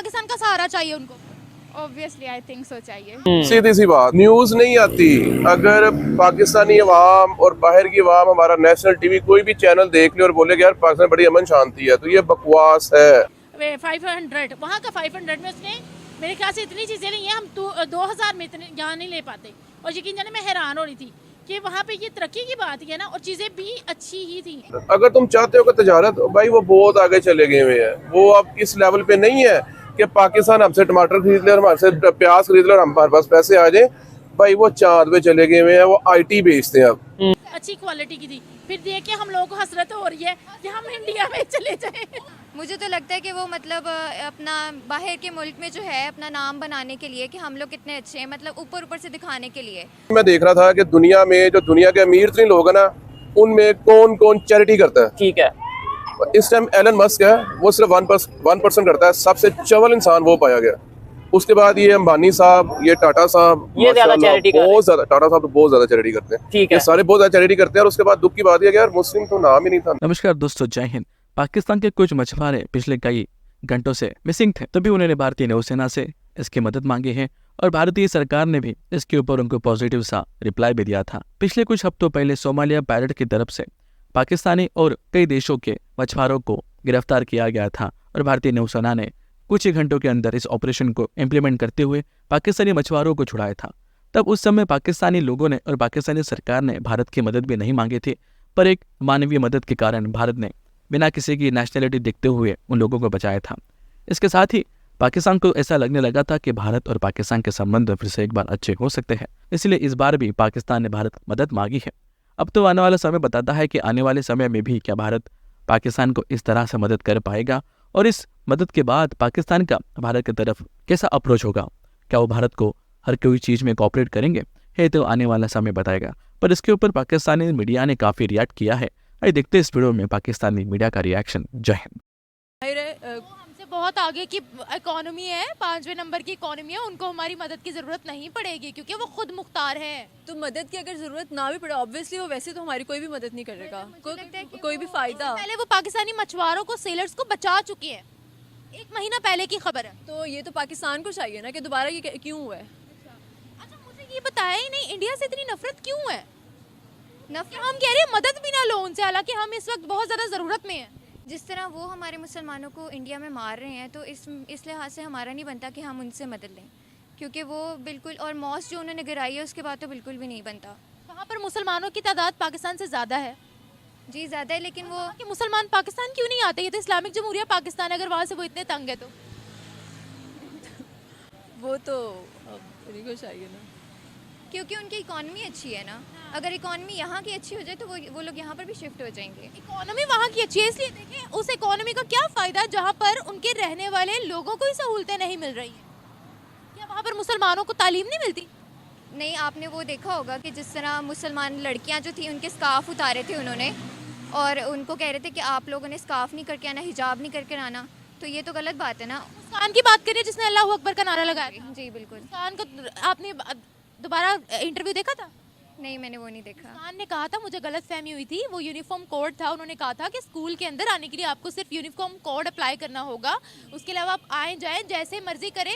पाकिस्तान का सहारा चाहिए उनको? ऑब्वियसली आई थिंक सो चाहिए। सीधी सी बात, न्यूज नहीं आती। अगर पाकिस्तानी अवाम और बाहर की अवाम हमारा नेशनल टीवी कोई भी चैनल देख ले और बोले कि यार पाकिस्तान बड़ी अमन शांति है, तो ये बकवास है। 500 वहाँ का 500 में उसने मेरे ख्याल से इतनी चीज़ें नहीं है, हम 2000 में इतने यहाँ नहीं ले पाते। और यकीन जाने मैं हैरान हो रही थी कि वहाँ पे ये तरक्की की बात है ना, और चीज़ें भी अच्छी ही थी। अगर तुम चाहते हो कि तजारत, भाई वो बहुत आगे चले गए हुए हैं। वो अब इस लेवल पे नहीं है कि पाकिस्तान हमसे टमाटर खरीद ले और हमारे से प्याज खरीद ले और हमारे पास पैसे आ जाए। भाई वो चांद पे चले गए हुए हैं, वो IT बेचते हैं अब। अच्छी क्वालिटी की थी, फिर देख के हम लोगों को हसरत हो रही है कि हम इंडिया में चले जाएं। मुझे तो लगता है कि वो मतलब अपना बाहर के मुल्क में जो है अपना नाम बनाने के लिए कि हम लोग कितने अच्छे हैं, मतलब ऊपर ऊपर से दिखाने के लिए। मैं देख रहा था कि दुनिया में जो दुनिया के अमीर तरीन लोग हैं ना, उनमें कौन कौन चैरिटी करता है। ठीक है, इस टाइम एलन मस्क है, वो सिर्फ 1% करता है। सबसे चवल इंसान वो पाया गया। उसके बाद ये अंबानी साहब, ये टाटा साहब, ये ज्यादा चैरिटी बहुत ज्यादा, टाटा साहब तो बहुत ज्यादा चैरिटी करते हैं। ठीक है, ये सारे बहुत ज्यादा चैरिटी करते हैं। और उसके बाद दुख की बात है कि यार मुस्लिम तो नाम ही नहीं था। नमस्कार दोस्तों, जय हिंद। पाकिस्तान के कुछ मछुआरे पिछले कई घंटों से मिसिंग थे, तभी उन्होंने भारतीय नौसेना से इसकी मदद मांगी है और भारतीय सरकार ने भी इसके ऊपर उनको पॉजिटिव सा रिप्लाई भी दिया था। पिछले कुछ हफ्तों पहले सोमालिया पायलट की तरफ से पाकिस्तानी और कई देशों के मछुआरों को गिरफ्तार किया गया था और भारतीय नौसेना ने कुछ ही घंटों के अंदर इस ऑपरेशन को इम्प्लीमेंट करते हुए पाकिस्तानी मछुआरों को छुड़ाया था। तब उस समय पाकिस्तानी लोगों ने और पाकिस्तानी सरकार ने भारत की मदद भी नहीं मांगी थी, पर एक मानवीय मदद के कारण भारत ने बिना किसी की नेशनलिटी देखते हुए उन लोगों को बचाया था। इसके साथ ही पाकिस्तान को ऐसा लगने लगा था कि भारत और पाकिस्तान के संबंध फिर से एक बार अच्छे हो सकते हैं, इसलिए इस बार भी पाकिस्तान ने भारत मदद मांगी है। अब तो आने वाला समय बताता है कि आने वाले समय में भी क्या भारत पाकिस्तान को इस तरह से मदद कर पाएगा, और इस मदद के बाद पाकिस्तान का भारत की तरफ कैसा अप्रोच होगा। क्या वो भारत को हर कोई चीज़ में कोऑपरेट करेंगे, है तो आने वाला समय बताएगा। पर इसके ऊपर पाकिस्तानी मीडिया ने काफ़ी रिएक्ट किया है। आइए देखते हैं इस वीडियो में पाकिस्तानी मीडिया का रिएक्शन। जय हिंद। हमसे बहुत आगे की इकोनॉमी है, 5वें नंबर की इकोनॉमी है, उनको हमारी मदद की जरूरत नहीं पड़ेगी क्योंकि वो खुद मुख्तार है। तो मदद की अगर जरूरत ना भी पड़े, ऑब्वियसली वो वैसे तो हमारी कोई भी मदद नहीं करेगा, कोई भी फायदा। पहले वो पाकिस्तानी मछुआरों को, सेलर्स को बचा चुकी है, 1 महीना पहले की खबर है। तो ये तो पाकिस्तान को चाहिए ना कि दोबारा ये क्यों हुआ है। अच्छा मुझे ये बताया ही नहीं, इंडिया से इतनी नफरत क्यों है? नफरत हम कह रहे हैं मदद भी ना लो उनसे, हालांकि हम इस वक्त बहुत ज्यादा जरूरत में है। जिस तरह वो हमारे मुसलमानों को इंडिया में मार रहे हैं, तो इस लिहाज से हमारा नहीं बनता कि हम उनसे मदद लें, क्योंकि वो बिल्कुल, और मॉस जो उन्होंने गिराई है उसके बाद तो बिल्कुल भी नहीं बनता। वहाँ पर मुसलमानों की तादाद पाकिस्तान से ज़्यादा है। जी ज़्यादा है, लेकिन वो कि मुसलमान पाकिस्तान क्यों नहीं आते? ये तो इस्लामिक जमहूरिया पाकिस्तान है, अगर वहाँ से वो इतने तंग है तो वो तो उन्हीं को चाहिए ना, क्योंकि उनकी इकॉनमी अच्छी है ना। अगर इकॉनमी यहाँ की अच्छी हो जाए तो वो लोग यहाँ पर भी शिफ्ट हो जाएंगे। इकोनॉमी वहाँ की अच्छी है, इसलिए देखें उस इकोनॉमी का क्या फ़ायदा जहाँ पर उनके रहने वाले लोगों को ही सहूलतें नहीं मिल रही हैं। क्या वहाँ पर मुसलमानों को तालीम नहीं मिलती? नहीं, आपने वो देखा होगा कि जिस तरह मुसलमान लड़कियाँ जो थी उनके स्काफ उतारे थे उन्होंने, और उनको कह रहे थे कि आप लोगों ने स्काफ नहीं करके आना, हिजाब नहीं करके आना, तो ये तो गलत बात है ना। मुस्कान की बात करिए जिसने अल्लाह अकबर का नारा लगाया। जी बिल्कुल। मुस्कान को आपने दोबारा इंटरव्यू देखा था? नहीं, मैंने वो नहीं देखा। मुस्कान ने कहा था, मुझे गलत फहमी हुई थी, वो यूनिफॉर्म कोड था, उन्होंने कहा था कि स्कूल के अंदर आने के लिए आपको सिर्फ यूनिफॉर्म कोड अप्लाई करना होगा, उसके अलावा आप आए जाएं जैसे मर्जी करें,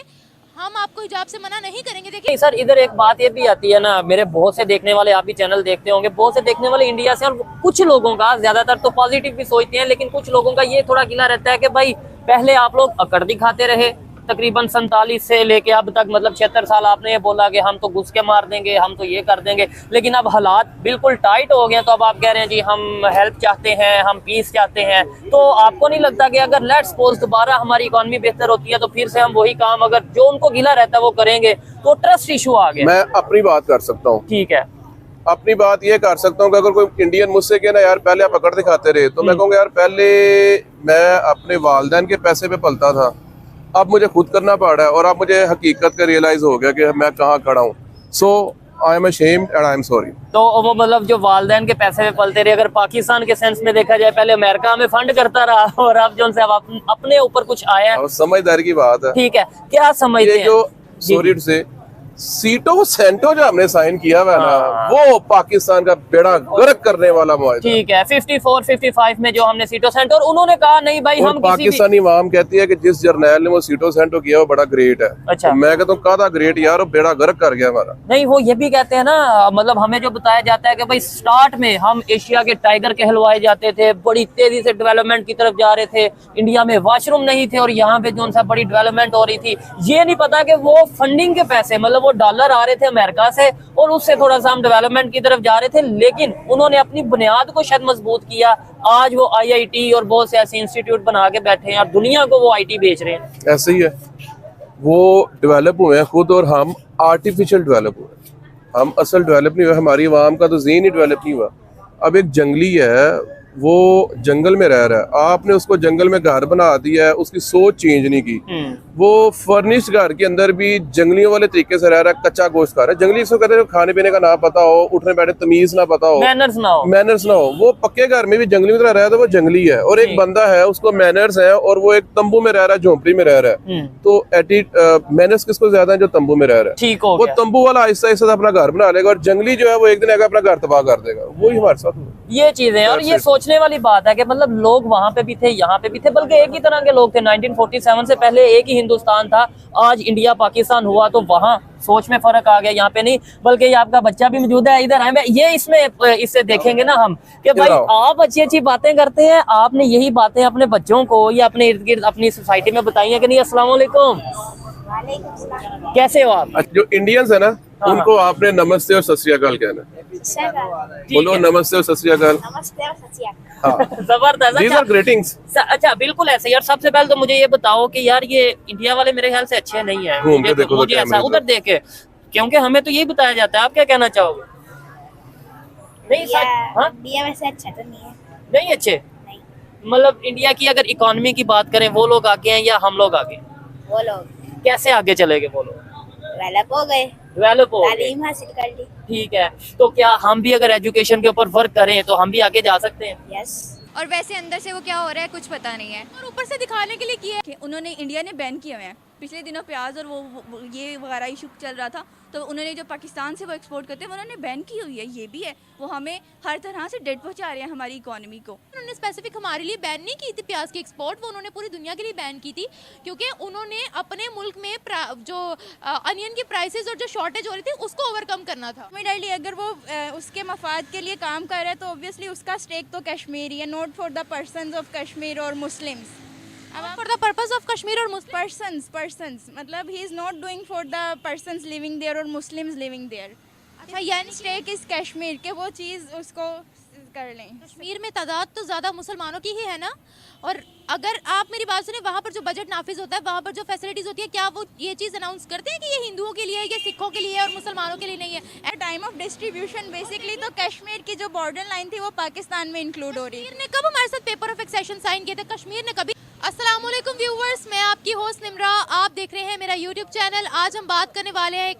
हम आपको हिजाब से मना नहीं करेंगे। देखिए सर, इधर एक बात ये भी आती है ना, मेरे बहुत से देखने वाले, आप भी चैनल देखते होंगे, बहुत से देखने वाले इंडिया से, और कुछ लोगों का, ज्यादातर तो पॉजिटिव भी सोचते हैं, लेकिन कुछ लोगों का ये थोड़ा गिला रहता है कि भाई पहले आप लोग अकड़ दिखाते रहे, तकरीबन 47 से लेके अब तक, मतलब 76 साल आपने ये बोला कि हम तो घुस के मार देंगे, हम तो ये कर देंगे, लेकिन अब हालात बिल्कुल टाइट हो गए, तो अब आप कह रहे हैं जी हम हेल्प चाहते हैं, हम पीस चाहते हैं। तो आपको नहीं लगता कि अगर लेट्स सपोज दोबारा हमारी इकॉनमी बेहतर होती है तो फिर से हम वही काम, अगर जो उनको गिला रहता है वो करेंगे, तो ट्रस्ट इशू आ गया। मैं अपनी बात कर सकता हूँ। ठीक है, अपनी बात ये कर सकता हूँ कि अगर कोई इंडियन मुझसे कहना यार पहले आप पकड़ दिखाते रहे, तो मैं कहूँगा यार पहले मैं अपने वालिदैन के पैसे पे पलता था, अब मुझे खुद करना पड़ रहा है, और अब मुझे हकीकत का रियलाइज हो गया कि मैं कहाँ खड़ा हूँ। So I am ashamed and I am sorry. तो वो मतलब जो वालिदैन के पैसे पे पलते रहे, अगर पाकिस्तान के सेंस में देखा जाए, पहले अमेरिका हमें फंड करता रहा और अब जो अपने ऊपर कुछ आया है, समझदारी की बात है। ठीक है, क्या समझते हैं? जो सॉरी से सीटो सेंटो जो हमने साइन किया हुआ है ना, वो पाकिस्तान का बेड़ा गर्क करने वाला मुआहदा। ठीक है, 54-55 में जो हमने सीटो सेंटो, और उन्होंने कहा नहीं भाई और हम किसी भी पाकिस्तानी आवाम कहती है कि जिस जर्नैल ने वो सीटो सेंटो किया वो बड़ा ग्रेट है। अच्छा। तो मैं कहता हूँ कादा ग्रेट यार, वो बेड़ा गर्क कर गया हमारा। नहीं, वो ये भी कहते हैं ना, मतलब हमें जो बताया जाता है कि भाई स्टार्ट में हम एशिया के टाइगर कहलवाए जाते थे, बड़ी तेजी से डेवलपमेंट की तरफ जा रहे थे, इंडिया में वॉशरूम नहीं थे और यहाँ पे जो सा बड़ी डेवलपमेंट हो रही थी। ये नहीं पता कि वो फंडिंग के पैसे, मतलब वो डॉलर आ रहे थे अमेरिका से और उससे थोड़ा सा हम डेवलपमेंट की तरफ जा रहे थे, लेकिन उन्होंने अपनी बुनियाद को शायद मजबूत किया। आज वो IIT और बहुत से ऐसे इंस्टीट्यूट बना के बैठे हैं और दुनिया को वो IT बेच रहे हैं। ऐसे ही है, वो डेवलप हुए हैं खुद और हम आर्टिफिशियल डेवलप हुए, हम असल डेवलप नहीं हुए। हमारी आवाम का तो ज़हन ही डेवलप नहीं हुआ। अब एक जंगली है, वो जंगल में रह रहा है, आपने उसको जंगल में घर बना दिया है, उसकी सोच चेंज नहीं की। वो फर्निश्ड घर के अंदर भी जंगलियों वाले तरीके से रह रहा है, कच्चा गोश्त खा रहा है। जंगली इसको कहते हैं खाने पीने का ना पता हो, उठने बैठे तमीज ना पता हो, मैनर्स ना हो, मैनर्स ना हो। वो पक्के घर में भी जंगली में रह रहा है तो वो जंगली है। और एक बंदा है उसको मैनर्स है और वो एक तंबू में रह रहा है, झोंपड़ी में रह रहा है। तो मैनर्स किसको ज्यादा है? जो तंबू में रह रहा है। ठीक हो वो गया। तंबू वाला आहिस्ता आहिस्ता अपना घर बना लेगा और जंगली जो है वो एक दिन आएगा अपना घर तबाह कर देगा। वही हमारे साथ हुआ। ये चीजें, और ये सोचने वाली बात है कि मतलब लोग वहां पे भी थे, यहाँ पे भी थे, बल्कि एक ही तरह के लोग थे। 1947 से पहले एक ही हिंदुस्तान था, आज इंडिया पाकिस्तान हुआ तो वहां सोच में फर्क आ गया, यहाँ पे नहीं। बल्कि ये आपका बच्चा भी मौजूद है, इधर आए, ये इसमें इससे देखेंगे ना हम कि भाई आप अच्छी अच्छी बातें करते हैं, आपने यही बातें अपने बच्चों को या अपने इर्द गिर्द अपनी सोसाइटी में बताई है कि नहीं? अस्सलाम वालेकुम, कैसे हो आप? जो इंडियंस है ना, उनको आपने नमस्ते और सत श्री अकाल कहना है। बोलो नमस्ते और सत श्री अकाल। जबरदस्त। These are greetings। अच्छा, बिल्कुल ऐसे यार। सबसे पहले तो मुझे ये बताओ कि यार ये इंडिया वाले मेरे ख्याल से अच्छे नहीं है। घूम के देखो मुझे ऐसा उधर देख के, क्योंकि हमें तो यही बताया जाता है। आप क्या कहना चाहोगे? नहीं सच? हाँ, इंडिया वैसे अच्छा तो नहीं है। नहीं अच्छे, नहीं, मतलब इंडिया की अगर इकोनॉमी की बात करें, वो लोग आगे हैं या हम लोग आगे? वो लोग कैसे आगे चले गए वो लोग? डेवलप हो गए, डेवलप हो गए। तालीम हासिल कर ली। ठीक है, तो क्या हम भी अगर एजुकेशन के ऊपर वर्क करें तो हम भी आगे जा सकते हैं? यस। और वैसे अंदर से वो क्या हो रहा है कुछ पता नहीं है। और ऊपर से दिखाने के लिए किया है। उन्होंने, इंडिया ने बैन किए हुए हैं पिछले दिनों प्याज और वो ये वगैरह इशू चल रहा था, तो उन्होंने जो पाकिस्तान से वो एक्सपोर्ट करते हैं उन्होंने बैन की हुई है। ये भी है, वो हमें हर तरह से डेट पहुंचा रहे हैं हमारी इकोनॉमी को। उन्होंने स्पेसिफिक हमारे लिए बैन नहीं की थी प्याज की एक्सपोर्ट, वो उन्होंने पूरी दुनिया के लिए बैन की थी, क्योंकि उन्होंने अपने मुल्क में जो अनियन की प्राइसेस और जो शॉर्टेज हो रही थी उसको ओवरकम करना था। इमीडिएटली अगर वो उसके मफाद के लिए काम कर रहा है तो ऑब्वियसली उसका स्टेक तो कश्मीर ही है, not for the persons of Kashmir और Muslims. For the purpose of Kashmir और मुस्लिम पर्सन्स मतलब he is not doing for the persons living there और मुस्लिम्स लिविंग देयर। अच्छा, यानी स्टेक इस कश्मीर के, वो चीज़ उसको कर लें। कश्मीर में तादाद तो ज़्यादा मुसलमानों की ही है ना, और अगर आप मेरी बात सुने, वहाँ पर जो बजट नाफिज होता है, वहाँ पर जो फैसिलिटीज़ होती है, क्या वो ये चीज़ अनाउंस करते हैं कि ये हिंदुओं के लिए है, ये सिखों के लिए है और मुसलमानों के लिए नहीं है? At time of distribution basically तो कश्मीर की जो बॉर्डर लाइन थी वो पाकिस्तान में इंक्लूड हो रही है। कश्मीर ने कब हमारे साथ पेपर ऑफ एक्सेशन साइन किए थे? कश्मीर ने कभी। अस्सलाम वालेकुम व्यूवर्स, मैं आपकी होस्ट निम्रा, आप देख रहे हैं मेरा यूट्यूब चैनल। आज हम बात करने वाले हैं एक